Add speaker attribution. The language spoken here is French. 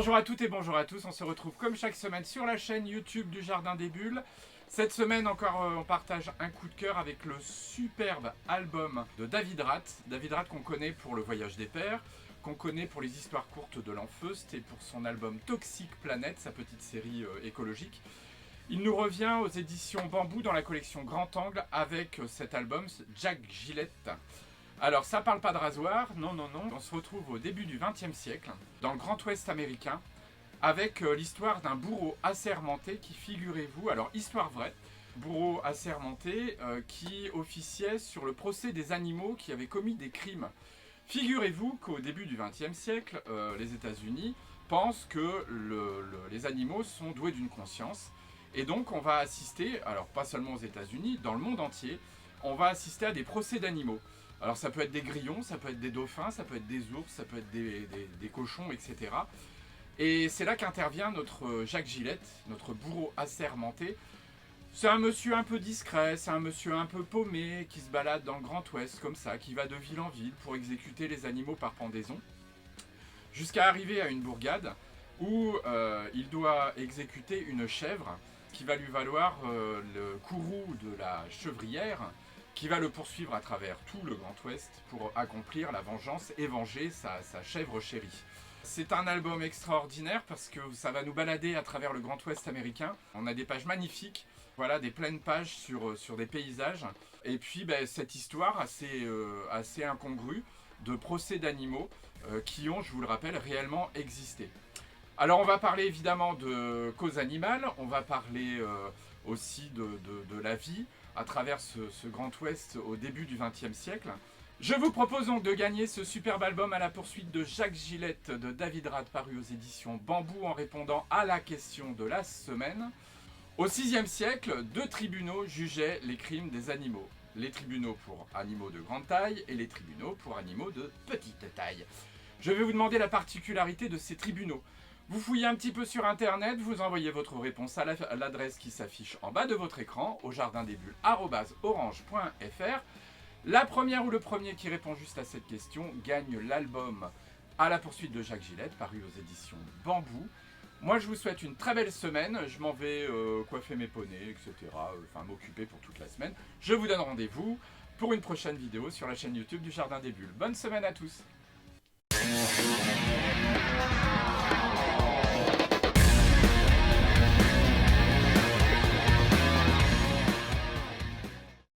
Speaker 1: Bonjour à toutes et bonjour à tous, on se retrouve comme chaque semaine sur la chaîne YouTube du Jardin des Bulles. Cette semaine encore on partage un coup de cœur avec le superbe album de David Rath. David Rath qu'on connaît pour Le Voyage des Pères, qu'on connaît pour les histoires courtes de l'Enfeust et pour son album Toxic Planet, sa petite série écologique. Il nous revient aux éditions Bambou dans la collection Grand Angle avec cet album Jack Gillette. Alors ça parle pas de rasoir, non. On se retrouve au début du XXe siècle, dans le Grand Ouest américain, avec l'histoire d'un bourreau assermenté qui, figurez-vous, alors histoire vraie, bourreau assermenté qui officiait sur le procès des animaux qui avaient commis des crimes. Figurez-vous qu'au début du XXe siècle, les États-Unis pensent que les animaux sont doués d'une conscience. Et donc on va assister, alors pas seulement aux États-Unis, dans le monde entier, on va assister à des procès d'animaux. Alors ça peut être des grillons, ça peut être des dauphins, ça peut être des ours, ça peut être des cochons, etc. Et c'est là qu'intervient notre Jack Gillette, notre bourreau assermenté. C'est un monsieur un peu discret, c'est un monsieur un peu paumé, qui se balade dans le Grand Ouest comme ça, qui va de ville en ville pour exécuter les animaux par pendaison, jusqu'à arriver à une bourgade où il doit exécuter une chèvre qui va lui valoir le courroux de la chevrière, qui va le poursuivre à travers tout le Grand Ouest pour accomplir la vengeance et venger sa chèvre chérie. C'est un album extraordinaire parce que ça va nous balader à travers le Grand Ouest américain. On a des pages magnifiques, voilà, des pleines pages sur des paysages. Et puis cette histoire assez incongrue de procès d'animaux qui ont, je vous le rappelle, réellement existé. Alors on va parler évidemment de cause animale, on va parler aussi de la vie à travers ce Grand Ouest au début du XXe siècle. Je vous propose donc de gagner ce superbe album à la poursuite de Jack Gillette de David Rath paru aux éditions Bambou en répondant à la question de la semaine. Au VIe siècle, deux tribunaux jugeaient les crimes des animaux. Les tribunaux pour animaux de grande taille et les tribunaux pour animaux de petite taille. Je vais vous demander la particularité de ces tribunaux. Vous fouillez un petit peu sur internet, vous envoyez votre réponse à l'adresse qui s'affiche en bas de votre écran, au jardindesbulles@orange.fr. La première ou le premier qui répond juste à cette question gagne l'album à la poursuite de Jack Gillette, paru aux éditions Bambou. Moi je vous souhaite une très belle semaine, je m'en vais coiffer mes poneys, etc. Enfin m'occuper pour toute la semaine. Je vous donne rendez-vous pour une prochaine vidéo sur la chaîne YouTube du Jardin des Bulles. Bonne semaine à tous.